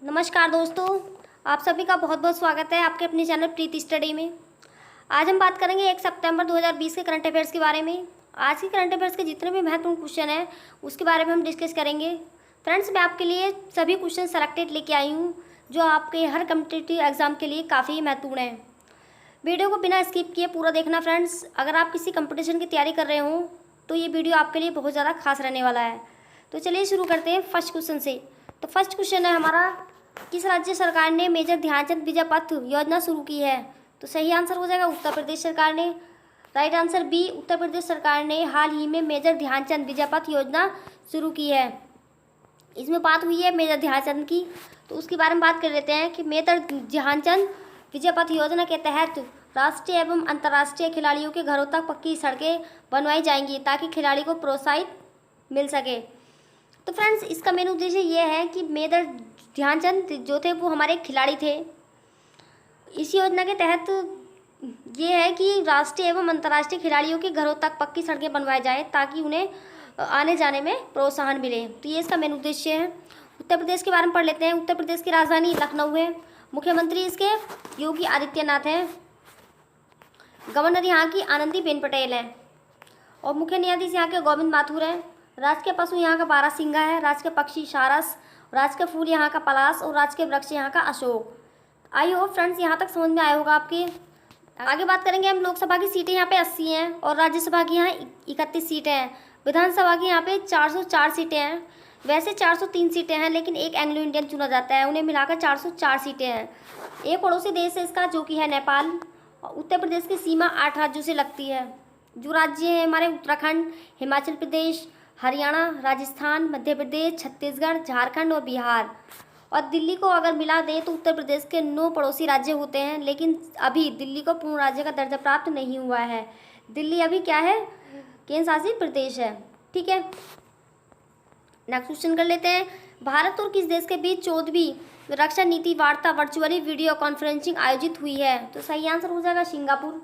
नमस्कार दोस्तों, आप सभी का बहुत बहुत स्वागत है आपके अपने चैनल प्रीति स्टडी में। आज हम बात करेंगे 1 सितंबर 2020 के करंट अफेयर्स के बारे में। आज के करंट अफेयर्स के जितने भी महत्वपूर्ण क्वेश्चन हैं उसके बारे में हम डिस्कस करेंगे। फ्रेंड्स, मैं आपके लिए सभी क्वेश्चन सेलेक्टेड लेके आई हूँ जो आपके हर कम्पिटिटिव एग्जाम के लिए काफ़ी महत्वपूर्ण है। वीडियो को बिना स्किप किए पूरा देखना फ्रेंड्स। अगर आप किसी कंपटीशन की तैयारी कर रहे हो तो ये वीडियो आपके लिए बहुत ज़्यादा खास रहने वाला है। तो चलिए शुरू करते हैं फर्स्ट क्वेश्चन से। तो फर्स्ट क्वेश्चन है हमारा, किस राज्य सरकार ने मेजर ध्यानचंद विजय पथ योजना शुरू की है? तो सही आंसर हो जाएगा उत्तर प्रदेश सरकार ने। Right answer B, Uttar Pradesh सरकार ने हाल ही में मेजर ध्यानचंद विजय पथ योजना शुरू की है। इसमें बात हुई है मेजर ध्यानचंद की, तो उसके बारे में बात कर लेते हैं कि मेजर ध्यानचंद विजय पथ योजना के तहत राष्ट्रीय एवं अंतर्राष्ट्रीय खिलाड़ियों के घरों तक पक्की सड़कें बनवाई जाएंगी ताकि खिलाड़ी को प्रोत्साहित मिल सके। तो फ्रेंड्स, इसका मेन उद्देश्य ये है कि मेजर ध्यानचंद जो थे वो हमारे खिलाड़ी थे। इस योजना के तहत ये है कि राष्ट्रीय एवं अंतर्राष्ट्रीय खिलाड़ियों के घरों तक पक्की सड़कें बनवाई जाए ताकि उन्हें आने जाने में प्रोत्साहन मिले। तो ये इसका मेन उद्देश्य है। उत्तर प्रदेश के बारे में पढ़ लेते हैं। उत्तर प्रदेश की राजधानी लखनऊ है। मुख्यमंत्री इसके योगी आदित्यनाथ हैं। गवर्नर यहाँ की आनंदीबेन पटेल हैं और मुख्य न्यायाधीश यहाँ के गोविंद माथुर हैं। राजकीय पशु यहाँ का बारहसिंगा है। राजकीय पक्षी सारस, राजकीय फूल यहाँ का पलाश और राजकीय वृक्ष यहाँ का अशोक। आई होप फ्रेंड्स यहाँ तक समझ में आया होगा आपके। आगे बात करेंगे हम। लोकसभा की सीटें यहाँ पे 80 हैं और राज्यसभा की यहाँ 31 सीटें हैं। विधानसभा की यहाँ पे 404 सीटें हैं। वैसे 403 सीटें हैं, लेकिन एक एंग्लो इंडियन चुना जाता है, उन्हें मिलाकर 404 सीटें हैं। एक पड़ोसी देश है इसका जो कि है नेपाल। उत्तर प्रदेश की सीमा 8 राज्यों से लगती है। जो राज्य हैं हमारे उत्तराखंड, हिमाचल प्रदेश, हरियाणा, राजस्थान, मध्य प्रदेश, छत्तीसगढ़, झारखंड और बिहार। और दिल्ली को अगर मिला दें तो उत्तर प्रदेश के 9 पड़ोसी राज्य होते हैं, लेकिन अभी दिल्ली को पूर्ण राज्य का दर्जा प्राप्त नहीं हुआ है। दिल्ली अभी क्या है? केंद्र शासित प्रदेश है। ठीक है, नेक्स्ट क्वेश्चन कर लेते हैं। भारत और किस देश के बीच 14वीं रक्षा नीति वार्ता वर्चुअली वीडियो कॉन्फ्रेंसिंग आयोजित हुई है? तो सही आंसर हो जाएगा सिंगापुर।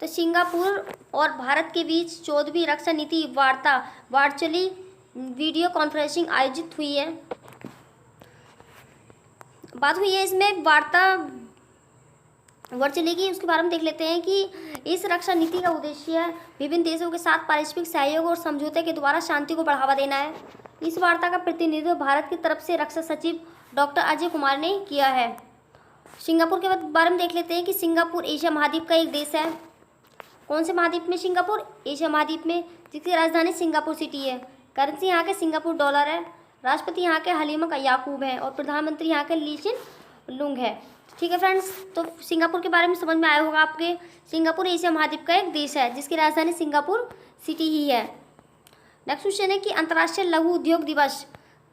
तो सिंगापुर और भारत के बीच 14वीं रक्षा नीति वार्ता वर्चुअली वीडियो कॉन्फ्रेंसिंग आयोजित हुई है। बात हुई है इसमें वार्ता वर्चुअली की, उसके बारे में देख लेते हैं कि इस रक्षा नीति का उद्देश्य है विभिन्न देशों के साथ पारस्परिक सहयोग और समझौते के द्वारा शांति को बढ़ावा देना है। इस वार्ता का प्रतिनिधित्व भारत की तरफ से रक्षा सचिव डॉक्टर अजय कुमार ने किया है। सिंगापुर के बारे में देख लेते हैं कि सिंगापुर एशिया महाद्वीप का एक देश है। कौन से महाद्वीप में? सिंगापुर एशिया महाद्वीप में, जिसकी राजधानी सिंगापुर सिटी है। करेंसी यहाँ के सिंगापुर डॉलर है। राष्ट्रपति यहाँ के हलीमा याकूब है और प्रधानमंत्री यहाँ के ली सिन लुंग है। ठीक है फ्रेंड्स, तो सिंगापुर के बारे में समझ में आया होगा आपके। सिंगापुर एशिया महाद्वीप का एक देश है जिसकी राजधानी सिंगापुर सिटी ही है। नेक्स्ट क्वेश्चन है कि अंतर्राष्ट्रीय लघु उद्योग दिवस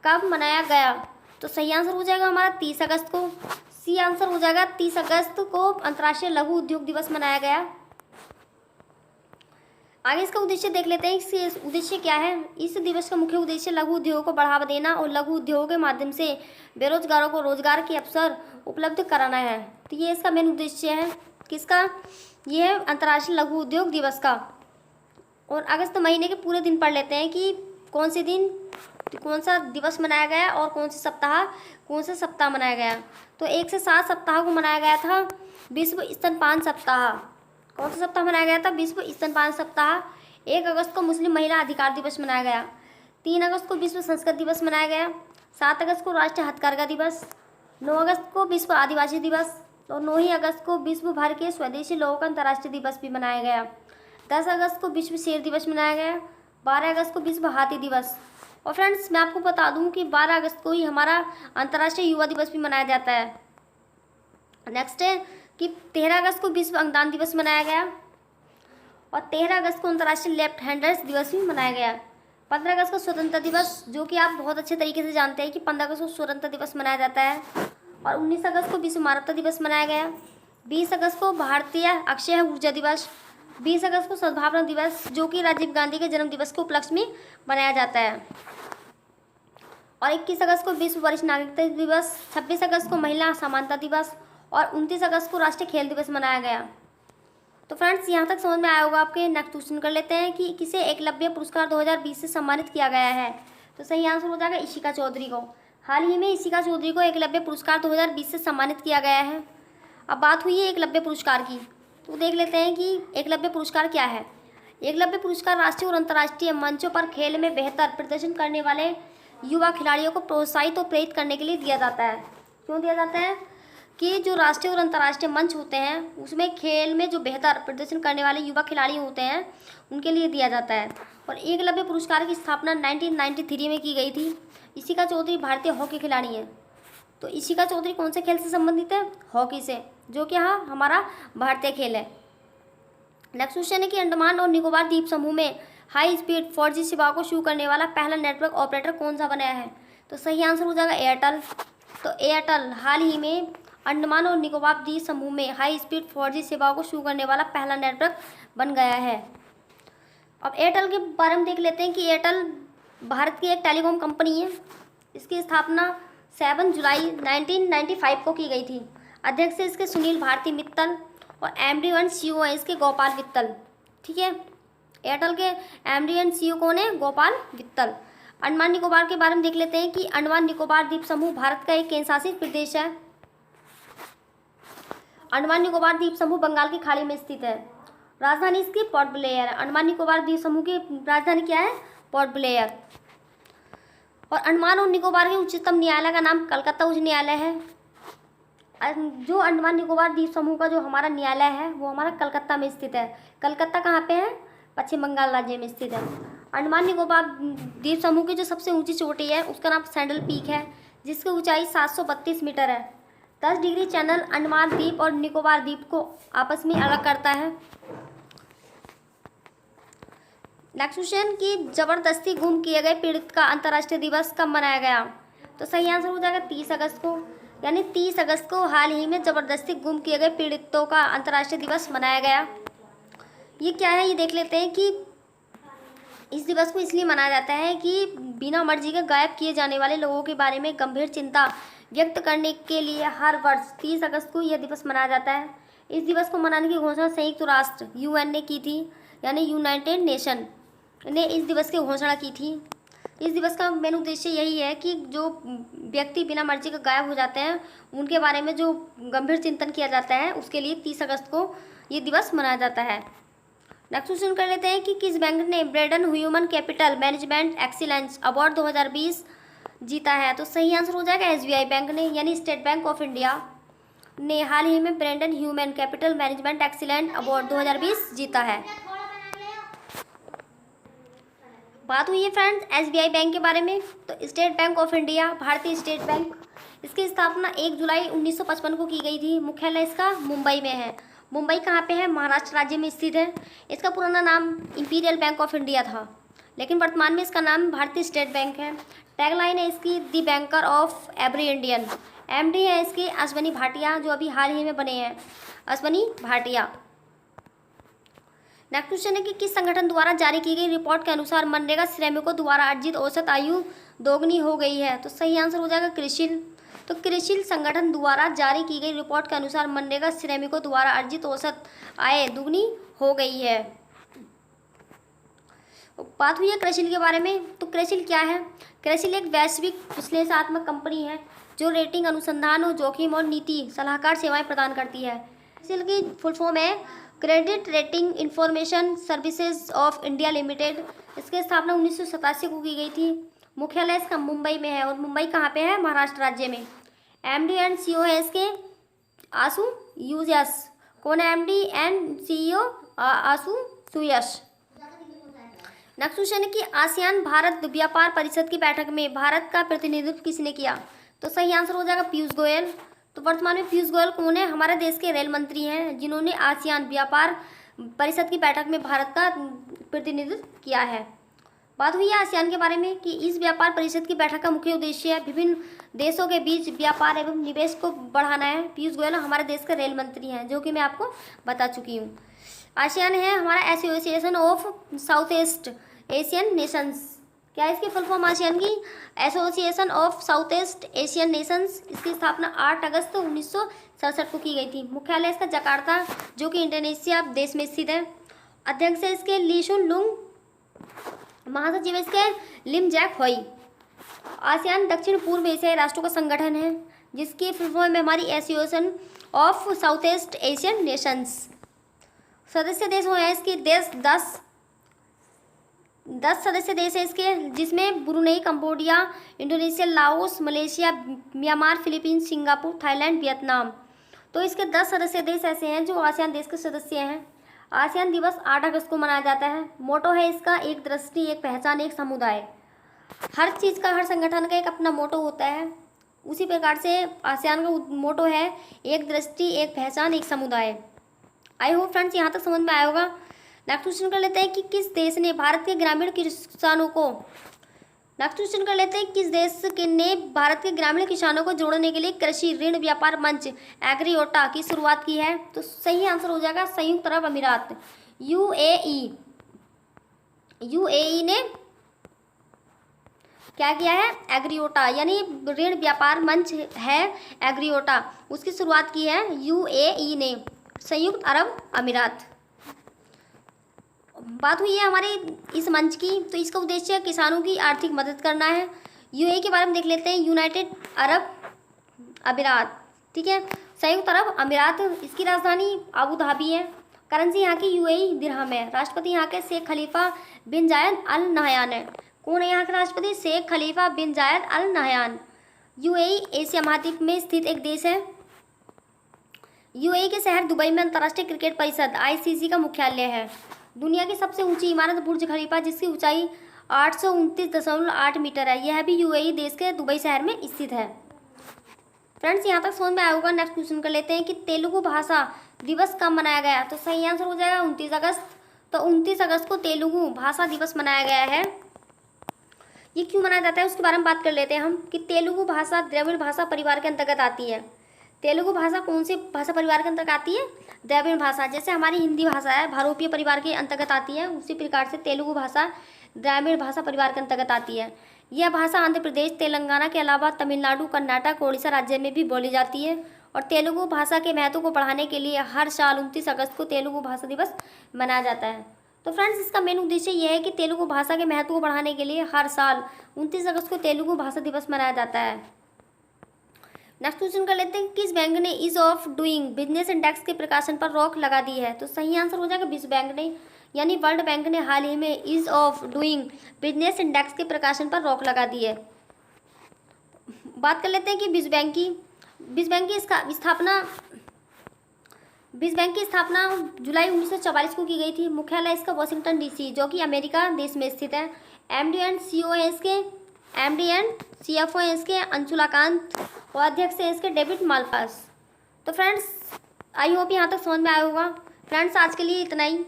कब मनाया गया? तो सही आंसर हो जाएगा हमारा 30 अगस्त को। सी आंसर हो जाएगा 30 अगस्त को अंतर्राष्ट्रीय लघु उद्योग दिवस मनाया गया। आगे इसका उद्देश्य देख लेते हैं। इसका उद्देश्य क्या है? इस दिवस का मुख्य उद्देश्य लघु उद्योगों को बढ़ावा देना और लघु उद्योगों के माध्यम से बेरोजगारों को रोजगार के अवसर उपलब्ध कराना है। तो ये इसका मेन उद्देश्य है। किसका? ये है अंतर्राष्ट्रीय लघु उद्योग दिवस का। और अगस्त महीने के पूरे दिन पढ़ लेते हैं कि कौन से दिन कौन सा दिवस मनाया गया और कौन से सप्ताह मनाया गया। तो 1 से 7 सप्ताह को मनाया गया था विश्व स्तनपान सप्ताह। कौन सा सप्ताह मनाया गया था? विश्व स्तनपान सप्ताह। 1 अगस्त को मुस्लिम महिला अधिकार दिवस मनाया गया। 3 अगस्त को विश्व संस्कृत दिवस मनाया गया। 7 अगस्त को राष्ट्रीय हथकरघा दिवस। 9 अगस्त को विश्व आदिवासी दिवस और 9 ही अगस्त को विश्व भर के स्वदेशी लोगों का अंतर्राष्ट्रीय दिवस भी मनाया गया। 10 अगस्त को विश्व शेर दिवस मनाया गया। 12 अगस्त को विश्व हाथी दिवस। और फ्रेंड्स, मैं आपको बता दूं कि 12 अगस्त को ही हमारा अंतर्राष्ट्रीय युवा दिवस भी मनाया जाता है। नेक्स्ट है कि 13 अगस्त को विश्व अंगदान दिवस मनाया गया और 13 अगस्त को अंतर्राष्ट्रीय लेफ्ट हैंडर्स दिवस भी मनाया गया। 15 अगस्त को स्वतंत्रता दिवस, जो कि आप बहुत अच्छे तरीके से जानते हैं कि 15 अगस्त को स्वतंत्रता दिवस मनाया जाता है। और 19 अगस्त को विश्व मानवता दिवस मनाया गया। 20 अगस्त को भारतीय अक्षय ऊर्जा दिवस। 20 अगस्त को सद्भावना दिवस, जो कि राजीव गांधी के जन्म दिवस के उपलक्ष्य में मनाया जाता है। और 21 अगस्त को विश्व वरिष्ठ नागरिकता दिवस। 26 अगस्त को महिला समानता दिवस और 29 अगस्त को राष्ट्रीय खेल दिवस मनाया गया। तो फ्रेंड्स, यहाँ तक समझ में आया होगा आपके। नेक्स्ट क्वेश्चन कर लेते हैं कि किसे एकलव्य पुरस्कार 2020 से सम्मानित किया गया है? तो सही आंसर हो जाएगा इशिका चौधरी को। हाल ही में इशिका चौधरी को एकलव्य पुरस्कार 2020 से सम्मानित किया गया है। अब बात हुई है एकलव्य पुरस्कार की, तो देख लेते हैं कि एकलव्य पुरस्कार क्या है। एकलव्य पुरस्कार राष्ट्रीय और अंतर्राष्ट्रीय मंचों पर खेल में बेहतर प्रदर्शन करने वाले युवा खिलाड़ियों को प्रोत्साहित और प्रेरित करने के लिए दिया जाता है। क्यों दिया जाता है कि जो राष्ट्रीय और अंतर्राष्ट्रीय मंच होते हैं उसमें खेल में जो बेहतर प्रदर्शन करने वाले युवा खिलाड़ी होते हैं उनके लिए दिया जाता है। और एकलव्य पुरस्कार की स्थापना 1993 में की गई थी। इशिका चौधरी भारतीय हॉकी खिलाड़ी हैं। तो इशिका चौधरी कौन से खेल से संबंधित है? हॉकी से, जो कि हाँ हमारा भारतीय खेल है। नेक्स्ट क्वेश्चन है कि अंडमान और निकोबार द्वीप समूह में हाई स्पीड 4G सेवाओं को शुरू करने वाला पहला नेटवर्क ऑपरेटर कौन सा बनाया है? तो सही आंसर हो जाएगा एयरटेल। तो एयरटेल हाल ही में अंडमान और निकोबार द्वीप समूह में हाई स्पीड 4G सेवाओं को शुरू करने वाला पहला नेटवर्क बन गया है। अब एयरटेल के बारे में देख लेते हैं कि एयरटेल भारत की एक टेलीकॉम कंपनी है। इसकी स्थापना 7 जुलाई 1995 को की गई थी। अध्यक्ष है इसके सुनील भारती मित्तल और एमडी एंड सीईओ है इसके गोपाल वित्तल। ठीक है, एयरटेल के एमडी एंड सीईओ कौन है? गोपाल वित्तल। अंडमान निकोबार के बारे में देख लेते हैं कि अंडमान निकोबार द्वीप समूह भारत का एक केंद्रशासित प्रदेश है। अंडमान निकोबार द्वीप समूह बंगाल की खाड़ी में स्थित है। राजधानी इसकी पोर्ट ब्लेयर है। अंडमान निकोबार द्वीप समूह की राजधानी क्या है? Port Blair. और अंडमान और निकोबार के उच्चतम न्यायालय का नाम कलकत्ता उच्च न्यायालय है। जो अंडमान निकोबार द्वीप समूह का जो हमारा न्यायालय है वो हमारा कलकत्ता में स्थित है। कलकत्ता कहाँ पे है? पश्चिम बंगाल राज्य में स्थित है। अंडमान निकोबार द्वीप समूह की जो सबसे ऊंची चोटी है उसका नाम सैंडल पीक है, जिसकी ऊंचाई 732 मीटर है। 10 डिग्री चैनल अंडमान द्वीप और निकोबार द्वीप को आपस में अलग करता है। नेक्स्ट क्वेश्चन कि जबरदस्ती गुम किए गए पीड़ित का अंतर्राष्ट्रीय दिवस कब मनाया गया? तो सही आंसर हो जाएगा 30 अगस्त को। यानी 30 अगस्त को हाल ही में जबरदस्ती गुम किए गए पीड़ितों का अंतर्राष्ट्रीय दिवस मनाया गया। ये क्या है ये देख लेते हैं कि इस दिवस को इसलिए मनाया जाता है कि बिना मर्जी के गायब किए जाने वाले लोगों के बारे में गंभीर चिंता व्यक्त करने के लिए हर वर्ष 30 अगस्त को यह दिवस मनाया जाता है। इस दिवस को मनाने की घोषणा संयुक्त राष्ट्र यूएन ने की थी, यानी यूनाइटेड नेशन ने इस दिवस की घोषणा की थी। इस दिवस का मेन उद्देश्य यही है कि जो व्यक्ति बिना मर्जी के गायब हो जाते हैं उनके बारे में जो गंभीर चिंतन किया जाता है, उसके लिए 30 अगस्त को ये दिवस मनाया जाता है। नेक्स्ट क्वेश्चन कर लेते हैं कि किस बैंक ने Braden human capital management excellence award 2020 जीता है? तो सही आंसर हो जाएगा एसबीआई बैंक ने, यानी स्टेट बैंक ऑफ इंडिया ने हाल ही में Braden human capital management excellence award 2020 जीता है। बात हुई है फ्रेंड्स एसबीआई बैंक के बारे में। तो स्टेट बैंक ऑफ इंडिया, भारतीय स्टेट बैंक, इसकी स्थापना 1 जुलाई 1955 को की गई थी। मुख्यालय इसका मुंबई में है। मुंबई कहाँ पे है? महाराष्ट्र राज्य में स्थित है। इसका पुराना नाम इंपीरियल बैंक ऑफ इंडिया था, लेकिन वर्तमान में इसका नाम भारतीय स्टेट बैंक है। टैगलाइन है इसकी the banker of every Indian. MD है इसके अश्वनी भाटिया, जो अभी हाल ही में बने हैं, अश्वनी भाटिया। नेक्स्ट क्वेश्चन है कि किस संगठन द्वारा जारी की गई रिपोर्ट के अनुसार मनरेगा श्रमिकों द्वारा अर्जित औसत आयु दोगुनी हो गई है? तो सही आंसर हो जाएगा क्रिशिल। तो क्रिशिल संगठन द्वारा जारी की गई रिपोर्ट के अनुसार मनरेगा श्रमिकों द्वारा अर्जित औसत आय दुगनी हो गई है। बात हुई है क्रिशिल के बारे में। तो क्रिशिल क्या है? क्रिशिल एक वैश्विक विश्लेषणात्मक कंपनी है जो रेटिंग, अनुसंधान और जोखिम और नीति सलाहकार सेवाएं प्रदान करती है। क्रिशिल की फुल फॉर्म है credit rating information services of India limited. इसकी स्थापना 1987 को की गई थी। मुख्यालय इसका मुंबई में है। और मुंबई कहाँ पे है? महाराष्ट्र राज्य में। एमडी एंड सीईओ है इसके आशु सुयश। कौन है MD and CEO? Ashu Suyash. Next question है कि आसियान भारत व्यापार परिषद की बैठक में भारत का प्रतिनिधित्व किसने किया? तो सही आंसर हो जाएगा पीयूष गोयल। तो वर्तमान में पीयूष गोयल कौन है? हमारे देश के रेल मंत्री हैं, जिन्होंने आसियान व्यापार परिषद की बैठक में भारत का प्रतिनिधित्व किया है। बात हुई है आसियान के बारे में कि इस व्यापार परिषद की बैठक का मुख्य उद्देश्य है विभिन्न देशों के बीच व्यापार एवं निवेश को बढ़ाना है। पीयूष गोयल हमारे देश के रेल मंत्री हैं, जो कि मैं आपको बता चुकी हूँ। आसियान है हमारा association of south east Asian Nations. क्या है इसकी फुल फॉर्म आसियान की? Association of south east Asian Nations. इसकी स्थापना 8 अगस्त 1967 को की गई थी। मुख्यालय इसका जकार्ता, जो कि इंडोनेशिया देश में स्थित है। अध्यक्ष है इसके ली शुन लुंग। महासचिव इसके लिम जैक होई। आसियान दक्षिण पूर्व एशियाई राष्ट्रों का संगठन है जिसकी फुल फॉर्म में हमारी association of south east Asian Nations. सदस्य देश हो हैं इसके 10 सदस्य देश है इसके, जिसमें Brunei, Cambodia, Indonesia, Laos, Malaysia, Myanmar, Philippines, Singapore, Thailand, Vietnam. तो इसके 10 सदस्य देश ऐसे हैं जो आसियान देश के सदस्य हैं। आसियान दिवस 8 अगस्त को मनाया जाता है। मोटो है इसका एक दृष्टि, एक पहचान, एक समुदाय। हर चीज़ का, हर संगठन का एक अपना मोटो होता है। उसी प्रकार से आसियान का मोटो है एक दृष्टि, एक पहचान, एक समुदाय। आई होप फ्रेंड्स यहाँ तक समझ में आया होगा। नेक्स्ट क्वेश्चन कर लेते हैं कि किस देश ने भारत के ग्रामीण किसानों को भारत के ग्रामीण किसानों को जोड़ने के लिए कृषि ऋण व्यापार मंच एग्रीओटा की शुरुआत की है। तो सही आंसर हो जाएगा संयुक्त अरब अमीरात, यूएई ने क्या किया है, एग्रीओटा यानी ऋण व्यापार मंच है एग्रीओटा, उसकी शुरुआत की है यूएई ने, संयुक्त अरब अमीरात। बात हुई है हमारे इस मंच की, तो इसका उद्देश्य किसानों की आर्थिक मदद करना है। यूएई के बारे में देख लेते हैं, यूनाइटेड अरब अमीरात, ठीक है, संयुक्त अरब अमीरात। इसकी राजधानी अबू धाबी है। करेंसी यहाँ की यूएई दिरहम है। राष्ट्रपति यहाँ के शेख खलीफा बिन जायद अल नहयान है। कौन है यहाँ के राष्ट्रपति? शेख खलीफा बिन जायद अल नहयान। यूएई एशिया महाद्वीप में स्थित एक देश है। यूएई के शहर दुबई में अंतर्राष्ट्रीय क्रिकेट परिषद आईसीसी का मुख्यालय है। दुनिया की सबसे ऊंची इमारत बुर्ज खलीफा, जिसकी ऊंचाई 829.8 मीटर है, यह भी यूएई देश के दुबई शहर में स्थित है। फ्रेंड्स यहाँ तक समझ में आया होगा। नेक्स्ट क्वेश्चन कर लेते हैं कि तेलुगु भाषा दिवस कब मनाया गया? तो सही आंसर हो जाएगा 29 अगस्त। तो 29 अगस्त को तेलुगु भाषा दिवस मनाया गया है। ये क्यों मनाया जाता है उसके बारे में बात कर लेते हैं हम, कि तेलुगु भाषा द्रविड़ भाषा परिवार के अंतर्गत आती है। तेलुगु भाषा कौन सी भाषा परिवार के अंतर्गत आती है? द्रविड़ भाषा। जैसे हमारी हिंदी भाषा है भारोपीय परिवार के अंतर्गत आती है, उसी प्रकार से तेलुगु भाषा द्रविड़ भाषा परिवार के अंतर्गत आती है। यह भाषा आंध्र प्रदेश, तेलंगाना के अलावा तमिलनाडु, कर्नाटक, ओडिशा राज्य में भी बोली जाती है। और तेलुगु भाषा के महत्व को बढ़ाने के लिए हर साल 29 अगस्त को तेलुगु भाषा दिवस मनाया जाता है। तो फ्रेंड्स इसका मेन उद्देश्य यह है कि तेलुगु भाषा के महत्व को बढ़ाने के लिए हर साल 29 अगस्त को तेलुगु भाषा दिवस मनाया जाता है। नेक्स्ट क्वेश्चन कर लेते हैं, किस बैंक ने ease of doing business index के प्रकाशन पर रोक लगा दी है? तो सही आंसर हो जाएगा विश्व बैंक ने, यानी वर्ल्ड बैंक ने हाल ही में ease of doing business index के प्रकाशन पर रोक लगा दी है। बात कर लेते हैं कि विश्व बैंक की स्थापना जुलाई 1944 को की गई थी। मुख्यालय इसका वाशिंगटन डीसी, जो कि अमेरिका देश में स्थित है। एमडी एंड सीएफओ इसके अंशुलाकांत और अध्यक्ष है इसके डेविड मालपास। तो फ्रेंड्स आई होप यहाँ तक समझ में आया होगा। फ्रेंड्स आज के लिए इतना ही।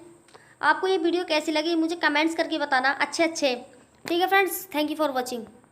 आपको ये वीडियो कैसी लगी मुझे कमेंट्स करके बताना, अच्छे। ठीक है friends, thank you for watching.